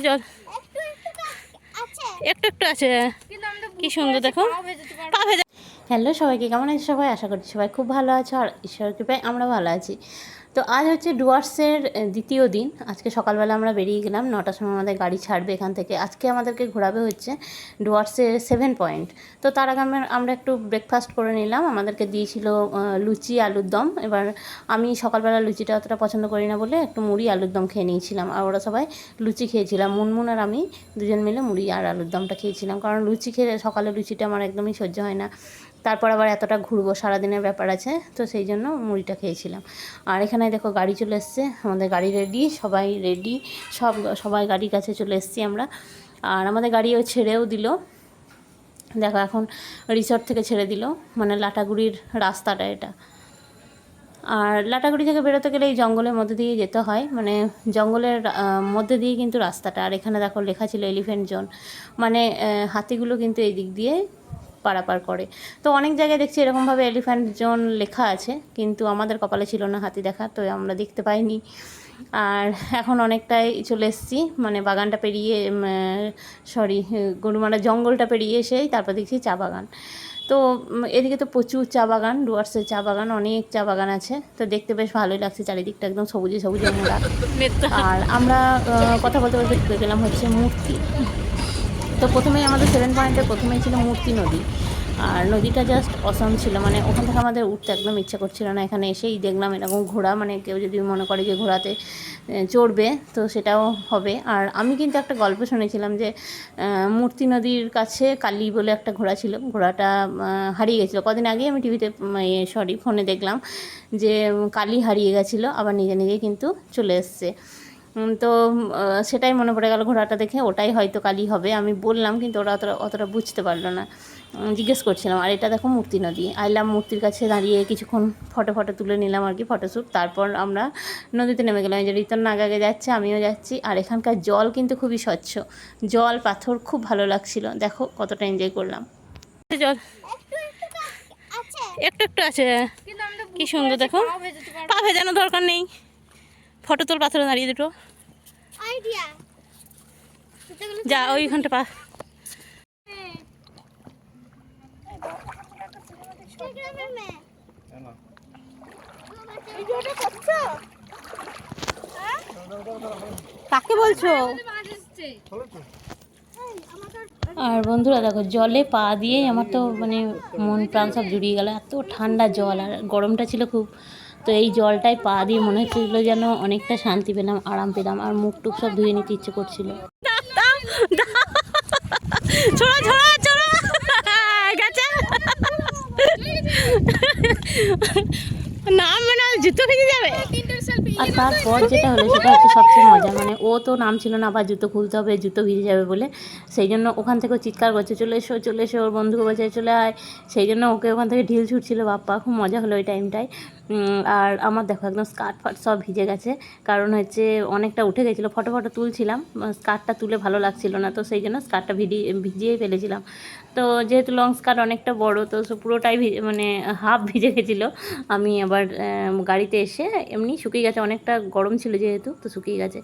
জল একটু একটু আছে, কি সুন্দর দেখো পা ভেজা। হ্যালো সবাইকে, কেমন আছে সবাই? আশা করছি সবাই খুব ভালো আছো, আর ঈশ্বরের কৃপায় আমরা ভালো আছি। তো আজ হচ্ছে ডুয়ার্সের দ্বিতীয় দিন। আজকে সকালবেলা আমরা বেরিয়ে গেলাম, 9টার সময় আমাদের গাড়ি ছাড়বে এখান থেকে। আজকে আমাদেরকে ঘোরাবে হচ্ছে ডুয়ার্সের 7 পয়েন্ট। তো তার আগে আমরা একটু ব্রেকফাস্ট করে নিলাম। আমাদেরকে দিয়েছিল লুচি আলুর দম। এবার আমি সকালবেলা লুচিটা অতটা পছন্দ করি না বলে একটু মুড়ি আলুর দম খেয়ে নিয়েছিলাম, আর ওরা সবাই লুচি খেয়েছিলাম। মুনমুন আর আমি দুজন মিলে মুড়ি আর আলুর দমটা খেয়েছিলাম, কারণ লুচি খেয়ে সকালে লুচিটা আমার একদমই সহ্য হয় না। তারপর আবার এতটা ঘুরবো, সারাদিনের ব্যাপার আছে, তো সেই জন্য মুড়িটা খেয়েছিলাম। আর এখানে দেখো গাড়ি চলে এসছে, আমাদের গাড়ি রেডি, সবাই রেডি, সবাই গাড়ির কাছে চলে এসেছি আমরা। আর আমাদের গাড়িও ছেড়েও দিল, দেখো এখন রিসর্ট থেকে ছেড়ে দিল, মানে লাটাগুড়ির রাস্তাটা এটা। আর লাটাগুড়ি থেকে বেরোতে গেলে এই জঙ্গলের মধ্যে দিয়ে যেতে হয়, মানে জঙ্গলের মধ্যে দিয়ে কিন্তু রাস্তাটা। আর এখানে দেখো লেখা ছিল এলিফ্যান্ট জোন, মানে হাতিগুলো কিন্তু এই দিক দিয়ে পারাপার করে। তো অনেক জায়গায় দেখছি এরকমভাবে এলিফ্যান্ট জোন লেখা আছে, কিন্তু আমাদের কপালে ছিল না হাতি দেখা, তো আমরা দেখতে পাইনি। আর এখন অনেকটাই চলে এসেছি, মানে বাগানটা পেরিয়ে, গরুমারা জঙ্গলটা পেরিয়ে এসেই তারপর দেখছি চা বাগান। তো এদিকে তো প্রচুর চা বাগান, ডুয়ার্সের চা বাগান, অনেক চা বাগান আছে। তো দেখতে বেশ ভালোই লাগছে, চারিদিকটা একদম সবুজে সবুজে মোড়া। আর আমরা কথা বলতে বলতে ঢুকে গেলাম হচ্ছে মূর্তি। তো প্রথমেই আমাদের 7 পয়েন্টে প্রথমেই ছিল মূর্তি নদী, আর নদীটা জাস্ট অসাম ছিল, মানে ওখান থেকে আমাদের উঠতে একদম ইচ্ছা করছিল না। এখানে এসেই দেখলাম এরকম ঘোড়া, মানে কেউ যদি মনে করে যে ঘোড়াতে চড়বে তো সেটাও হবে। আর আমি কিন্তু একটা গল্প শুনেছিলাম যে মূর্তি নদীর কাছে কালী বলে একটা ঘোড়া ছিল, ঘোড়াটা হারিয়ে গেছিলো কদিন আগেই। আমি টিভিতে ফোনে দেখলাম যে কালী হারিয়ে গেছিলো, আবার নিজে নিজেই কিন্তু চলে এসছে। তো সেটাই মনে পড়ে গেল ঘোড়াটা দেখে, ওটাই হয়তো কালী হবে আমি বললাম, কিন্তু ওরা অতটা বুঝতে পারলো না, জিজ্ঞেস করছিলাম। আর এটা দেখো মূর্তি নদী, আইলাম মূর্তির কাছে দাঁড়িয়ে কিছুক্ষণ ফটো তুলে নিলাম আর কি, ফটোশ্যুট। তারপর আমরা নদীতে নেমে গেলাম, যে রিতন আগে যাচ্ছে, আমিও যাচ্ছি। আর এখানকার জল কিন্তু খুবই স্বচ্ছ, জল পাথর খুব ভালো লাগছিল, দেখো কতটা এনজয় করলাম। জল একটু একটু আছে, কি সুন্দর দেখো, পা ভেজানো দরকার নেই, ফটো তোল পাথরে দাঁড়িয়ে দুটো যা ওইখানটা পা। কাকে বলছো? আর বন্ধুরা দেখো জলে পা দিয়েই আমার তো মানে মন প্রাণ সব জুড়িয়ে গেল, এত ঠান্ডা জল, আর গরমটা ছিল খুব। তো এই জলটায় পা দিয়ে মনে হচ্ছিল যেন অনেকটা শান্তি পেলাম, আরাম পেলাম, আর মুখ টুক সব ধুয়ে নিতে ইচ্ছে করছিল। না মানে জুতো ভিজে যাবে। আর তারপর যেটা হলো সেটা হচ্ছে সবচেয়ে মজা, মানে ও তো নামছিল না, আবার জুতো খুলতে হবে, জুতো ভিজে যাবে বলে। সেই জন্য ওখান থেকেও চিৎকার করছে, চলে এসো চলে এসো, ওর বন্ধুকে বলছে চলে আয়। সেই জন্য ওকে ওখান থেকে ঢিল ছুটছিল বাপ্পা, খুব মজা হলো ওই টাইমটায়। আর আমার দেখো একদম স্কার্ট ফাট সব ভিজে গেছে, কারণ হচ্ছে অনেকটা উঠে গেছিলো, ফটো তুলছিলাম, স্কার্টটা তুলে ভালো লাগছিল না, তো সেই জন্য স্কার্টটা ভিজিয়েই ফেলেছিলাম। তো যেহেতু লং স্কার্ট অনেকটা বড়, তো পুরোটাই মানে হাফ ভিজে গেছিলো। আমি আবার গাড়িতে এসে এমনি শুকিয়ে গেছে, অনেকটা গরম ছিল যেহেতু, তো শুকিয়ে গেছে।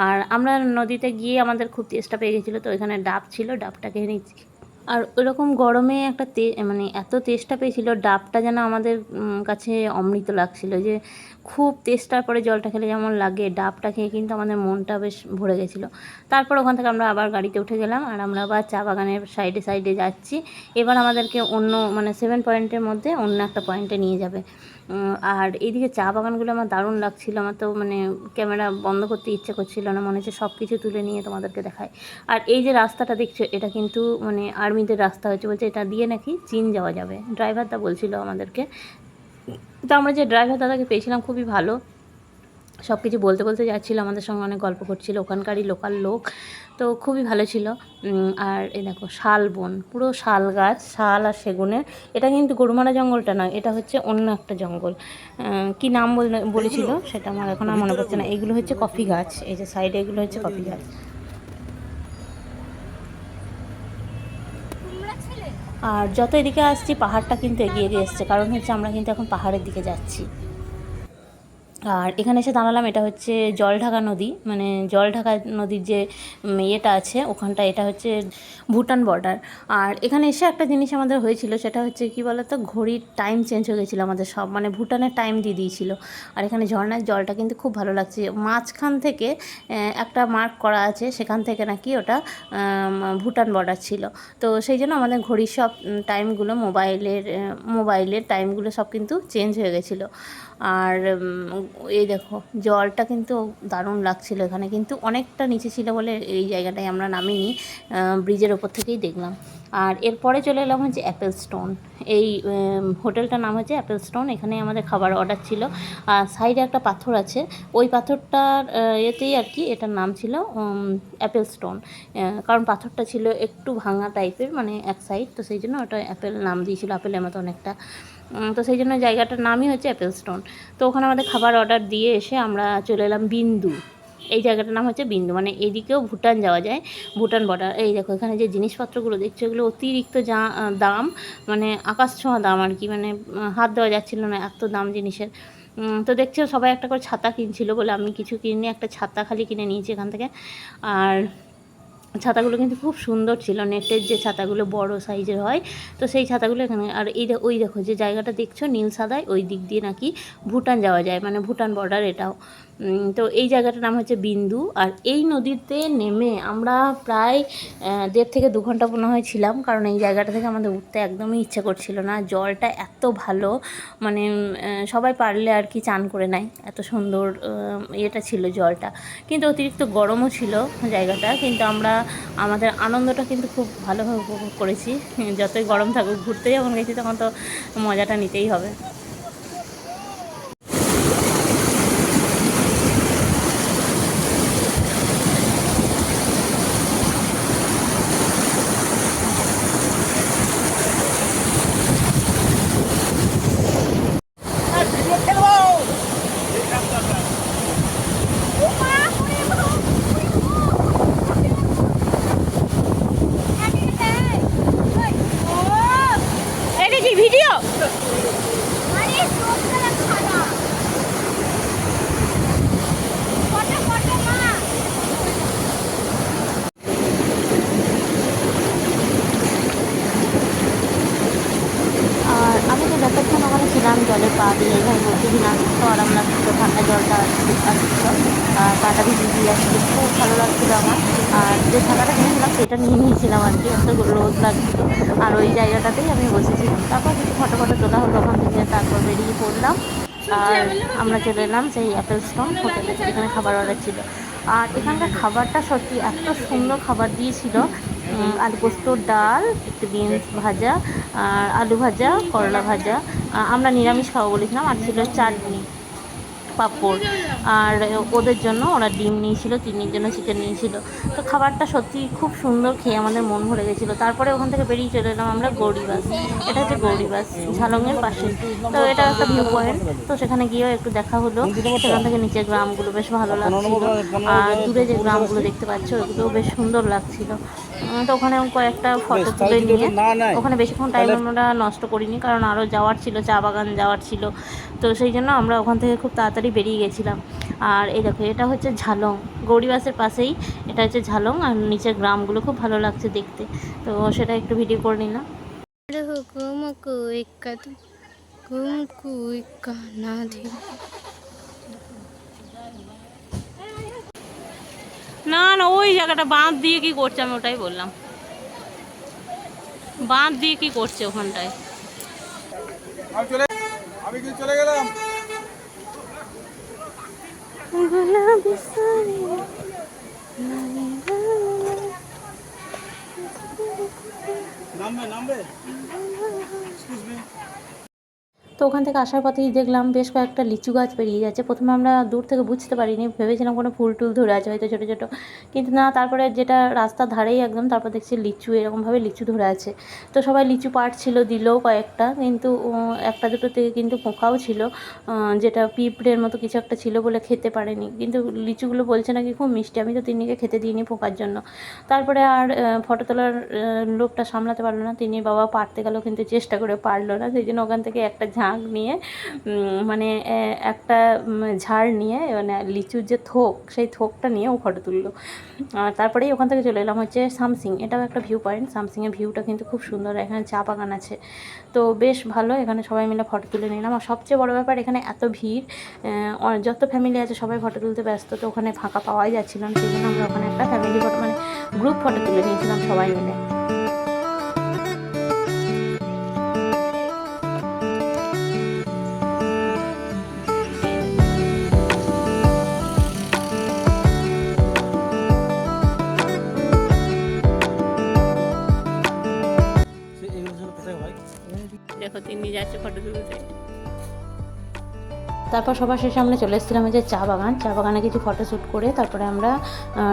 আর আমরা নদীতে গিয়ে আমাদের খুব তেষ্টা পেয়ে গেছিলো, তো এখানে ডাব ছিল, ডাবটা খেয়ে নিচ্ছি। আর ওইরকম গরমে একটা মানে এত তেষ্টা পেয়েছিল, ডাবটা যেন আমাদের কাছে অমৃত লাগছিল, যে খুব তেষ্টার পরে জলটা খেলে যেমন লাগে, ডাবটা খেয়ে কিন্তু আমাদের মনটা বেশ ভরে গেছিলো। তারপর ওখান থেকে আমরা আবার গাড়িতে উঠে গেলাম, আর আমরা আবার চা বাগানের সাইডে যাচ্ছি। এবার আমাদেরকে অন্য মানে 7 পয়েন্টের মধ্যে অন্য একটা পয়েন্টে নিয়ে যাবে। আর এইদিকে চা বাগানগুলো আমার দারুণ লাগছিলো, আমার তো মানে ক্যামেরা বন্ধ করতে ইচ্ছে করছিল না, মনে হচ্ছে সব কিছু তুলে নিয়ে তোমাদেরকে দেখায়। আর এই যে রাস্তাটা দেখছো, এটা কিন্তু মানে আর্মিদের রাস্তা হচ্ছে, বলছে এটা দিয়ে নাকি চীন যাওয়া যাবে, ড্রাইভারদা বলছিল আমাদেরকে। তো আমরা যে ড্রাইভার দাদাকে পেয়েছিলাম খুবই ভালো, সব কিছু বলতে যাচ্ছিলো, আমাদের সঙ্গে অনেক গল্প করছিল, ওখানকারই লোকাল লোক, তো খুবই ভালো ছিল। আর এই দেখো শাল বন, পুরো শাল গাছ, শাল আর সেগুনের। এটা কিন্তু গরুমারা জঙ্গলটা নয়, এটা হচ্ছে অন্য একটা জঙ্গল, কি নাম বলেছিল সেটা আমার এখন আর মনে পড়ছে না। এগুলো হচ্ছে কফি গাছ, এই যে সাইডে এগুলো হচ্ছে কফি গাছ। আর যত এদিকে আসছি পাহাড়টা কিন্তু এগিয়ে এসছে, কারণ হচ্ছে আমরা কিন্তু এখন পাহাড়ের দিকে যাচ্ছি। আর এখানে এসে দাঁড়ালাম, এটা হচ্ছে জলঢাকা নদী, মানে জলঢাকা নদীর যে ইয়েটা আছে ওখানটা, এটা হচ্ছে ভুটান বর্ডার। আর এখানে এসে একটা জিনিস আমাদের হয়েছিল, সেটা হচ্ছে কি বলতো, ঘড়ির টাইম চেঞ্জ হয়ে গেছিলো আমাদের সব, মানে ভুটানের টাইম দিয়ে দিয়েছিল। আর এখানে ঝর্ণার জলটা কিন্তু খুব ভালো লাগছে। মাঝখান থেকে একটা মার্ক করা আছে, সেখান থেকে নাকি ওটা ভুটান বর্ডার ছিল। তো সেই জন্য আমাদের ঘড়ির সব টাইমগুলো, মোবাইলের টাইমগুলো সব কিন্তু চেঞ্জ হয়ে গেছিলো। আর এই দেখো জলটা কিন্তু দারুণ লাগছিল। এখানে কিন্তু অনেকটা নিচে ছিল বলে এই জায়গাটায় আমরা নামিনি, ব্রিজের ওপর থেকেই দেখলাম। আর এরপরে চলে এলাম হচ্ছে অ্যাপেল স্টোন। এই হোটেলটার নাম হচ্ছে অ্যাপেল স্টোন। এখানে আমাদের খাবার অর্ডার ছিল। আর সাইডে একটা পাথর আছে, ওই পাথরটার এতেই আর কি এটার নাম ছিল অ্যাপেল স্টোন। কারণ পাথরটা ছিল একটু ভাঙা টাইপের, মানে এক সাইড, তো সেই জন্য ওটা অ্যাপেল নাম দিয়েছিল, আপেলের মতো অনেকটা। তো সেই জন্য জায়গাটার নামই হচ্ছে অ্যাপেল স্টোন। তো ওখানে আমাদের খাবার অর্ডার দিয়ে এসে আমরা চলে এলাম বিন্দু। এই জায়গাটার নাম হচ্ছে বিন্দু, মানে এদিকেও ভুটান যাওয়া যায়, ভুটান বর্ডার। এই দেখো এখানে যে জিনিসপত্রগুলো দেখছো এগুলো অতিরিক্ত দাম, মানে আকাশ ছোঁয়া দাম আর কি, মানে হাত দেওয়া যাচ্ছিলো না, এত দাম জিনিসের। তো দেখছো সবাই একটা করে ছাতা কিনছিল বলে আমি কিছু কিনে একটা ছাতা খালি কিনে নিয়েছি এখান থেকে। আর ছাতাগুলো কিন্তু খুব সুন্দর ছিল, নেটের যে ছাতাগুলো বড় সাইজের হয়, তো সেই ছাতাগুলো এখানে। আর ওই দেখো যে জায়গাটা দেখছো নীল সাদায়, ওই দিক দিয়ে নাকি ভুটান যাওয়া যায়, মানে ভুটান বর্ডার এটাও। তো এই জায়গাটার নাম হচ্ছে বিন্দু। আর এই নদীতে নেমে আমরা প্রায় 1.5 থেকে 2 ঘন্টা মনে হয় ছিলাম, কারণ এই জায়গাটা থেকে আমাদের উঠতে একদমই ইচ্ছে করছিল না। জলটা এত ভালো, মানে সবাই পারলে আর কি চান করে নেয়, এত সুন্দর ইয়েটা ছিল জলটা। কিন্তু অতিরিক্ত গরমও ছিল জায়গাটা, কিন্তু আমরা আমাদের আনন্দটা কিন্তু খুব ভালোভাবে উপভোগ করেছি। যতই গরম থাকুক, ঘুরতে যখন গেছি তখন তো মজাটা নিতেই হবে। এটা কি ভিডিও? আর আমি তো যতক্ষণ ওখানে ছিলাম জলে পা দিয়ে এইভাবে বসেছিলাম, তো আরাম লাগছিলো, ঠান্ডা জলটা আসছিলো, আর পাটা ভিজে দিয়ে আসছিলো, খুব ভালো লাগছিলো আমার। আর যে ছাতাটা কিনেছিলাম সেটা নিয়ে নিয়েছিলাম আর কি, এত রোদ লাগছিলো। আর ওই জায়গাটাতেই আমি বসেছিলাম, তারপর কিছু ফটো তোলা হলো ওখান থেকে, তারপর বেরিয়ে পড়লাম। আর আমরা চলে এলাম সেই অ্যাপেল স্টোন হোটেলে, যেখানে খাবার অর্ডার ছিল। আর এখানকার খাবারটা সত্যি এত সুন্দর খাবার দিয়েছিল। আলু পোস্ত, ডাল, একটু বিনস ভাজা, আর আলু ভাজা, করলা ভাজা। আমরা নিরামিষ খাবো বলেছিলাম, আর ছিল চাটনি, পাঁপড়। আর ওদের জন্য ওরা ডিম নিয়েছিল, তিন্নির জন্য চিকেন নিয়েছিল। তো খাবারটা সত্যি খুব সুন্দর, খেয়ে আমাদের মন ভরে গেছিলো। তারপরে ওখান থেকে বেরিয়ে চলে এলাম আমরা গৌরীবাস। এটা হচ্ছে গৌরীবাস, ঝালংয়ের পাশে। তো এটা একটা ভিউ পয়েন্ট, তো সেখানে গিয়েও একটু দেখা হলো। সেখান থেকে নিচের গ্রামগুলো বেশ ভালো লাগছিল, আর দূরে যে গ্রামগুলো দেখতে পাচ্ছ ওগুলোও বেশ সুন্দর লাগছিল। তো ওখানে কয়েকটা ফটো তুলে নিয়ে, ওখানে বেশিক্ষণ টাইম আমরা নষ্ট করিনি, কারণ আরও যাওয়ার ছিল, চা বাগান যাওয়ার ছিল। তো সেই জন্য আমরা ওখান থেকে খুব তাড়াতাড়ি বেরিয়ে গেছিলাম। আর এই দেখো এটা হচ্ছে ঝালং, গৌরীবাসের পাশেই এটা হচ্ছে ঝালং। আর নিচের গ্রামগুলো খুব ভালো লাগছে দেখতে, তো সেটা একটু ভিডিও করে নিলাম। না না, ওই জায়গাটা বাঁধ দিয়ে কি করছে, আমি ওটাই বললাম, বাঁধ দিয়ে কি করছে ওখানটায়। আমি কি চলে গেলাম। নামবে নামবে। তো ওখান থেকে আসার পথেই দেখলাম বেশ কয়েকটা লিচু গাছ বেরিয়ে যাচ্ছে। প্রথমে আমরা দূর থেকে বুঝতে পারিনি, ভেবেছিলাম কোনো ফুল টুল ধরে আছে হয়তো ছোটো ছোটো, কিন্তু না, তারপরে যেটা রাস্তার ধারেই একদম, তারপর দেখছি লিচু, এরকমভাবে লিচু ধরে আছে। তো সবাই লিচু পাড়ছিল, দিলেও কয়েকটা, কিন্তু একটা দুটো থেকে কিন্তু পোকাও ছিল, যেটা পিঁপড়ের মতো কিছু একটা ছিল বলে খেতে পারেনি। কিন্তু লিচুগুলো বলছে নাকি খুব মিষ্টি, আমি তো তিন্নিকে খেতে দিইনি পোকার জন্য। তারপরে আর ফটো তোলার লোকটা সামলাতে পারলো না, তিনি বাবা পারতে গেল কিন্তু চেষ্টা করে পারলো না, সেই জন্য ওখান থেকে একটা ঝাঁক নাক নিয়ে মানে একটা ঝাড় নিয়ে মানে লিচুর যে থোক সেই থোকটা নিয়ে ও ফটো তুললো। আর তারপরেই ওখান থেকে চলে এলাম হচ্ছে সামসিং। এটাও একটা ভিউ পয়েন্ট। সামসিংয়ের ভিউটা কিন্তু খুব সুন্দর, এখানে চা বাগান আছে, তো বেশ ভালো। এখানে সবাই মিলে ফটো তুলে নিলাম। আর সবচেয়ে বড় ব্যাপার এখানে এত ভিড়, যত ফ্যামিলি আছে সবাই ফটো তুলতে ব্যস্ত, তো ওখানে ফাঁকা পাওয়াই যাচ্ছিল না, সেই জন্য আমরা ওখানে একটা ফ্যামিলি ফটো মানে গ্রুপ ফটো তুলে নিয়েছিলাম সবাই মিলে। দেখো তিনি যাচ্ছে ফটো তুলতে। তারপর সবার শেষে আমরা চলে এসেছিলাম যে চা বাগানে কিছু ফটোশ্যুট করে তারপরে আমরা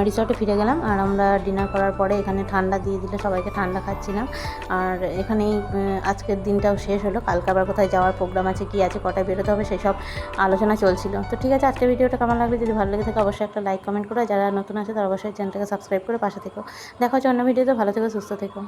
রিসর্টে ফিরে গেলাম। আর আমরা ডিনার করার পরে এখানে ঠান্ডা দিয়ে দিলে সবাইকে ঠান্ডা খাচ্ছিলাম। আর এখানেই আজকের দিনটাও শেষ হলো। কালকে আবার কোথায় যাওয়ার প্রোগ্রাম আছে, কী আছে, কটায় বেরোতে হবে, সেই সব আলোচনা চলছিল। তো ঠিক আছে, আজকের ভিডিওটা কেমন লাগবে, যদি ভালো লেগে থাকে অবশ্যই একটা লাইক কমেন্ট করো। যারা নতুন আছে তারা অবশ্যই চ্যানেলটাকে সাবস্ক্রাইব করে পাশে থেকো। দেখা হচ্ছে অন্য ভিডিওতে। ভালো থেকো, সুস্থ থেকো।